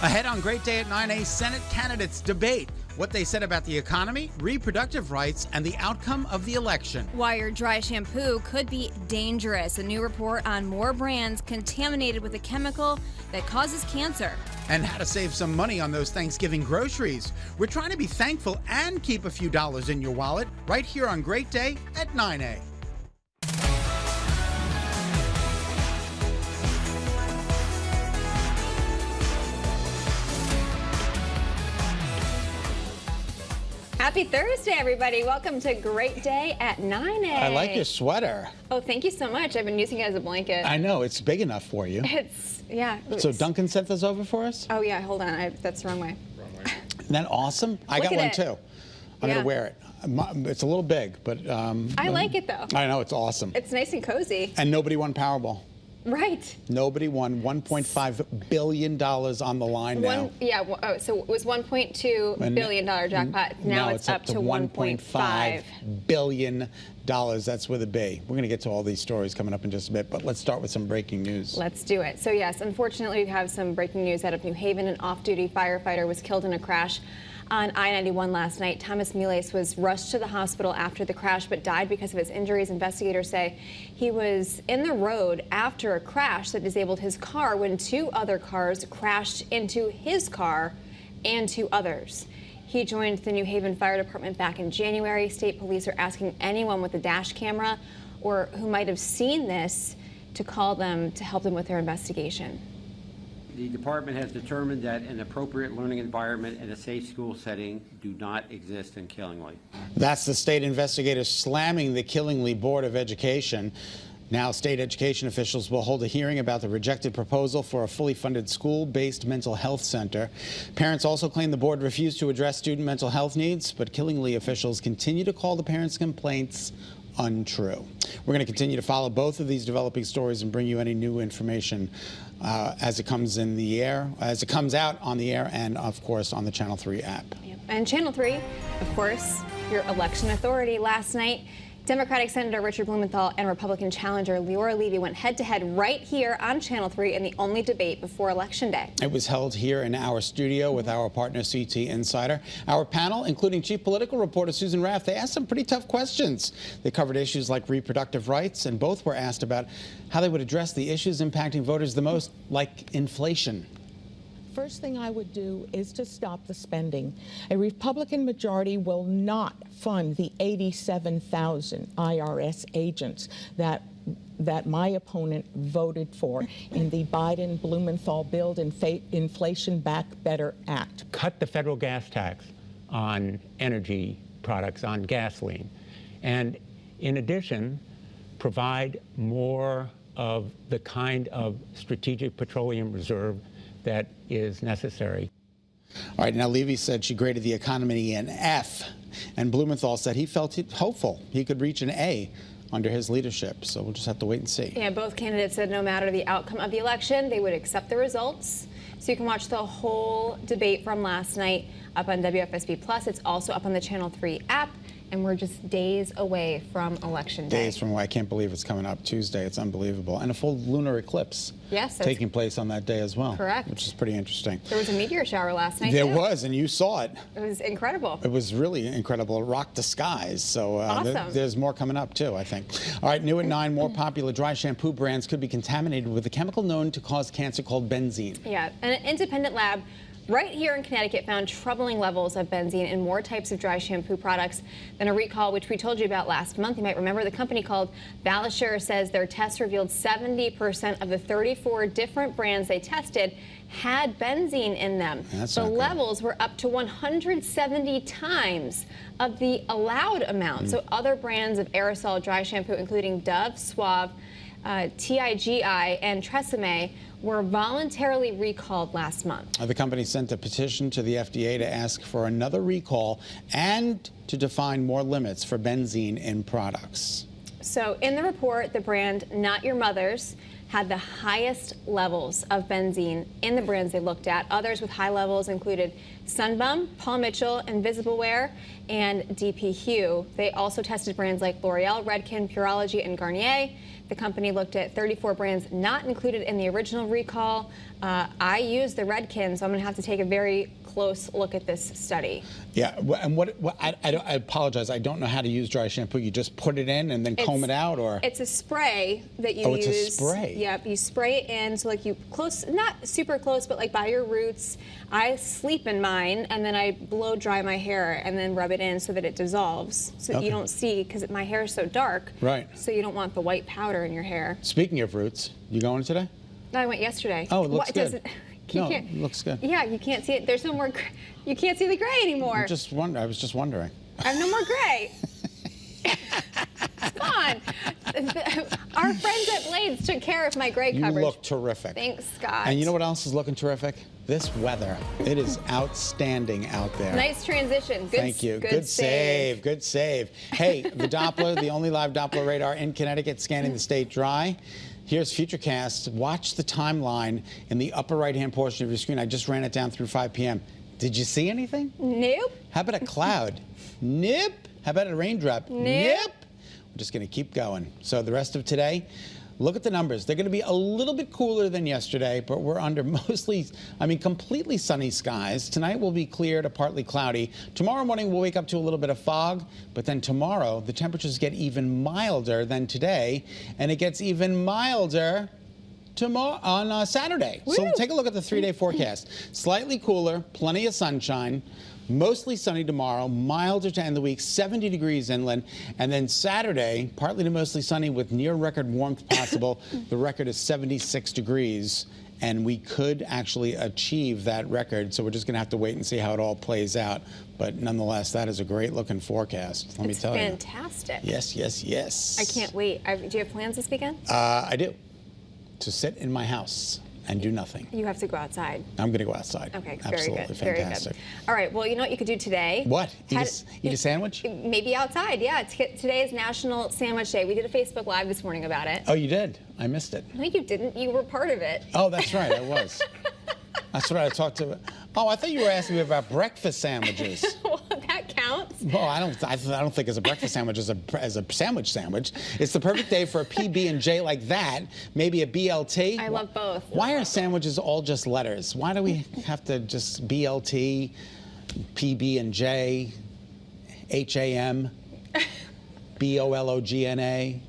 Ahead on Great Day at 9, Senate candidates debate what they said about the economy, reproductive rights, and the outcome of the election. Why your dry shampoo could be dangerous. A new report on more brands contaminated with a chemical that causes cancer. And how to save some money on those Thanksgiving groceries. We're trying to be thankful and keep a few dollars in your wallet right here on Great Day at 9. Happy Thursday, everybody. Welcome to Great Day at 9. I like your sweater. Oh, thank you so much. I've been using it as a blanket. I know, it's big enough for you. Yeah. So Duncan sent this over for us? Oh, yeah, hold on. That's the wrong way. Isn't that awesome? I got one too. I'm going to wear it. It's a little big, but... I like it, though. I know, it's awesome. It's nice and cozy. And nobody won Powerball. Right. Nobody won. $1.5 billion on the line now. So it was $1.2 billion jackpot. Now it's up to $1.5 billion. That's with a B. We're going to get to all these stories coming up in just a bit, but let's start with some breaking news. Let's do it. So yes, unfortunately, we have some breaking news out of New Haven. An off-duty firefighter was killed in a crash on I-91 last night. Thomas Miles was rushed to the hospital after the crash, but died because of his injuries. Investigators say he was in the road after a crash that disabled his car when two other cars crashed into his car and two others. He joined the New Haven Fire Department back in January. State police are asking anyone with a dash camera or who might have seen this to call them to help them with their investigation. The department has determined that an appropriate learning environment and a safe school setting do not exist in Killingly. That's the state investigators slamming the Killingly Board of Education. Now, state education officials will hold a hearing about the rejected proposal for a fully funded school-based mental health center. Parents also claim the board refused to address student mental health needs, but Killingly officials continue to call the parents' complaints untrue. We're going to continue to follow both of these developing stories and bring you any new information as it comes in the air, as it comes out on the air, and of course on the Channel 3 app. Yep. And Channel 3, of course, your election authority. Last night, Democratic Senator Richard Blumenthal and Republican challenger Leora Levy went head-to-head right here on Channel 3 in the only debate before Election Day. It was held here in our studio with our partner CT Insider. Our panel, including Chief Political Reporter Susan Raff, they asked some pretty tough questions. They covered issues like reproductive rights, and both were asked about how they would address the issues impacting voters the most, like inflation. First thing I would do is to stop the spending. A Republican majority will not fund the 87,000 IRS agents that my opponent voted for in the Biden-Blumenthal Build Inflation Back Better Act. Cut the federal gas tax on energy products, on gasoline. And in addition, provide more of the kind of strategic petroleum reserve that is necessary. All right, now Levy said she graded the economy an F, and Blumenthal said he felt hopeful he could reach an A under his leadership. So we'll just have to wait and see. Yeah, both candidates said no matter the outcome of the election, they would accept the results. So you can watch the whole debate from last night up on WFSB Plus. It's also up on the Channel 3 app. And we're just days away from Election Day. Days from, I can't believe it's coming up Tuesday. It's unbelievable. And a full lunar eclipse taking place on that day as well. Correct. Which is pretty interesting. There was a meteor shower last night, There was, and you saw it. It was incredible. It was really incredible. It rocked the skies. So awesome. There's more coming up, too, I think. All right, new at 9, more popular dry shampoo brands could be contaminated with a chemical known to cause cancer called benzene. Yeah, and an independent lab right here in Connecticut found troubling levels of benzene in more types of dry shampoo products than a recall, which we told you about last month. You might remember the company called Valisure says their tests revealed 70% of the 34 different brands they tested had benzene in them. The levels were up to 170 times of the allowed amount. So other brands of aerosol dry shampoo, including Dove, Suave, TIGI, and Tresemme, were voluntarily recalled last month. The company sent a petition to the FDA to ask for another recall and to define more limits for benzene in products. So in the report, the brand Not Your Mother's had the highest levels of benzene in the brands they looked at. Others with high levels included Sunbum, Paul Mitchell, Invisible Wear, and DP Hue. They also tested brands like L'Oreal, Redken, Pureology, and Garnier. The company looked at 34 brands not included in the original recall. I use the Redken, so I'm going to have to take a very close look at this study. Yeah, and I apologize. I don't know how to use dry shampoo. You just put it in and then comb it out, or? It's a spray that you use. Oh, it's a spray. Yep, you spray it in, so like you close, not super close, but like by your roots. I sleep in mine, and then I blow dry my hair and then rub it in so that it dissolves, so that you don't see, because my hair is so dark. Right. So you don't want the white powder in your hair. Speaking of roots, you going today? No, I went yesterday. Oh, it looks good. It looks good. Yeah, you can't see it. There's no more. You can't see the gray anymore. I was just wondering. I have no more gray. Come on. Our friends at Blades took care of my gray coverage. You look terrific. Thanks, Scott. And you know what else is looking terrific? This weather. It is outstanding out there. Nice transition. Good, Thank you. Good save. Good save. Hey, the Doppler, the only live Doppler radar in Connecticut, scanning the state dry. Here's Futurecast. Watch the timeline in the upper right-hand portion of your screen. I just ran it down through 5 p.m. Did you see anything? Nope. How about a cloud? Nope. How about a raindrop? Nope. We're just going to keep going. So the rest of today, look at the numbers. They're going to be a little bit cooler than yesterday, but we're under completely sunny skies. Tonight will be clear to partly cloudy. Tomorrow morning we'll wake up to a little bit of fog, but then tomorrow the temperatures get even milder than today, and it gets even milder tomorrow on Saturday. Woo! So take a look at the 3-day forecast. Slightly cooler, plenty of sunshine. Mostly sunny tomorrow, milder to end the week, 70 degrees inland. And then Saturday, partly to mostly sunny with near record warmth possible. The record is 76 degrees, and we could actually achieve that record. So we're just going to have to wait and see how it all plays out. But nonetheless, that is a great looking forecast, let me tell you. It's fantastic. Yes, yes, yes. I can't wait. Do you have plans this weekend? I do. To sit in my house and do nothing. You have to go outside. I'm going to go outside. Okay, Absolutely very good. fantastic. Very good. All right, well, you know what you could do today? What? Eat a sandwich? Maybe outside, yeah. Today is National Sandwich Day. We did a Facebook Live this morning about it. Oh, you did? I missed it. No, you didn't. You were part of it. Oh, that's right, I was. That's right, I talked to... Oh, I thought you were asking me about breakfast sandwiches. Well, that counts. Well, I don't think as a breakfast sandwich as a sandwich. It's the perfect day for a PB&J like that. Maybe a BLT. I love both. Why are sandwiches all just letters? Why do we have to just BLT, PB&J, HAM, BOLOGNA?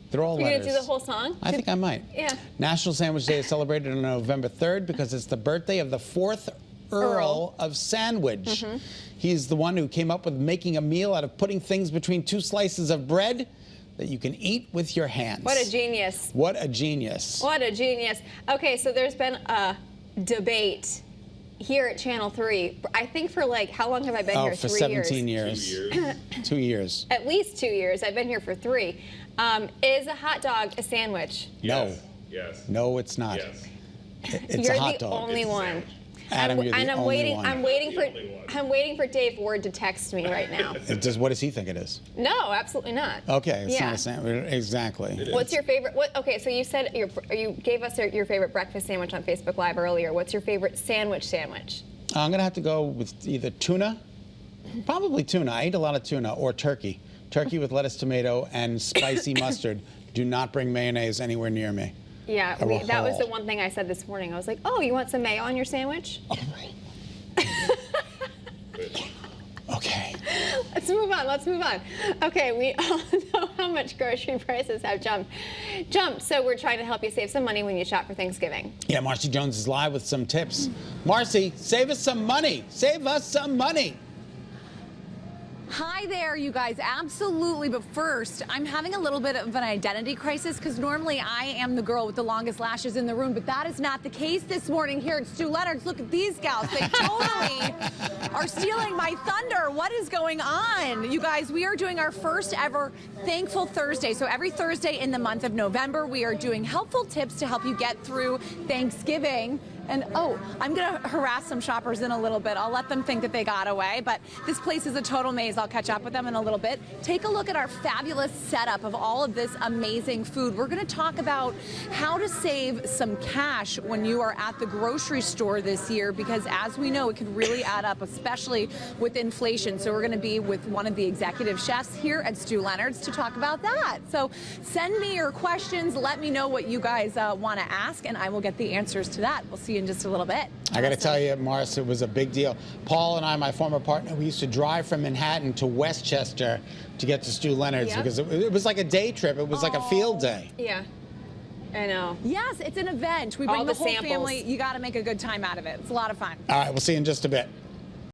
They're all letters. You're going to do the whole song? I think I might. Yeah. National Sandwich Day is celebrated on November 3rd because it's the birthday of the 4th Earl of Sandwich. Mm-hmm. He's the one who came up with making a meal out of putting things between 2 slices of bread that you can eat with your hands. What a genius. What a genius. What a genius. Okay, so there's been a debate here at Channel 3. I think for how long have I been here? For 3 years. 17 years. 2 years. At least 2 years. I've been here for 3. Is a hot dog a sandwich? No. Yes. No, it's not. Yes. It's a hot dog. You're the only one. Adam, you're the only one. I'm waiting for Dave Ward to text me right now. What does he think it is? No, absolutely not. Okay, it's Yeah. not a sandwich. Exactly. What's your favorite? Okay, so you said you gave us your favorite breakfast sandwich on Facebook Live earlier. What's your favorite sandwich? I'm going to have to go with either tuna, probably tuna. I eat a lot of tuna, or turkey. Turkey with lettuce, tomato, and spicy mustard. Do not bring mayonnaise anywhere near me. Yeah, that was the one thing I said this morning. I was like, oh, you want some mayo on your sandwich? Okay. Let's move on. Okay, we all know how much grocery prices have jumped. So we're trying to help you save some money when you shop for Thanksgiving. Yeah, Marcy Jones is live with some tips. Marcy, save us some money. Save us some money. Hi there, you guys. Absolutely. But first, I'm having a little bit of an identity crisis because normally I am the girl with the longest lashes in the room, but that is not the case this morning here at Stu Leonard's. Look at these gals. They totally are stealing my thunder. What is going on? You guys, we are doing our first ever Thankful Thursday. So every Thursday in the month of November, we are doing helpful tips to help you get through Thanksgiving. And I'm going to harass some shoppers in a little bit. I'll let them think that they got away, but this place is a total maze. I'll catch up with them in a little bit. Take a look at our fabulous setup of all of this amazing food. We're going to talk about how to save some cash when you are at the grocery store this year, because as we know, it can really add up, especially with inflation. So we're going to be with one of the executive chefs here at Stu Leonard's to talk about that. So send me your questions. Let me know what you guys want to ask, and I will get the answers to that. We'll see you you in just a little bit. I got to tell you, Mars, it was a big deal. Paul and I, my former partner, we used to drive from Manhattan to Westchester to get to Stu Leonard's Yep. because it was like a day trip. It was like a field day. Yeah, I know. Yes, it's an event. We All bring the the whole samples. family. You got to make a good time out of it. It's a lot of fun. All right, we'll see you in just a bit.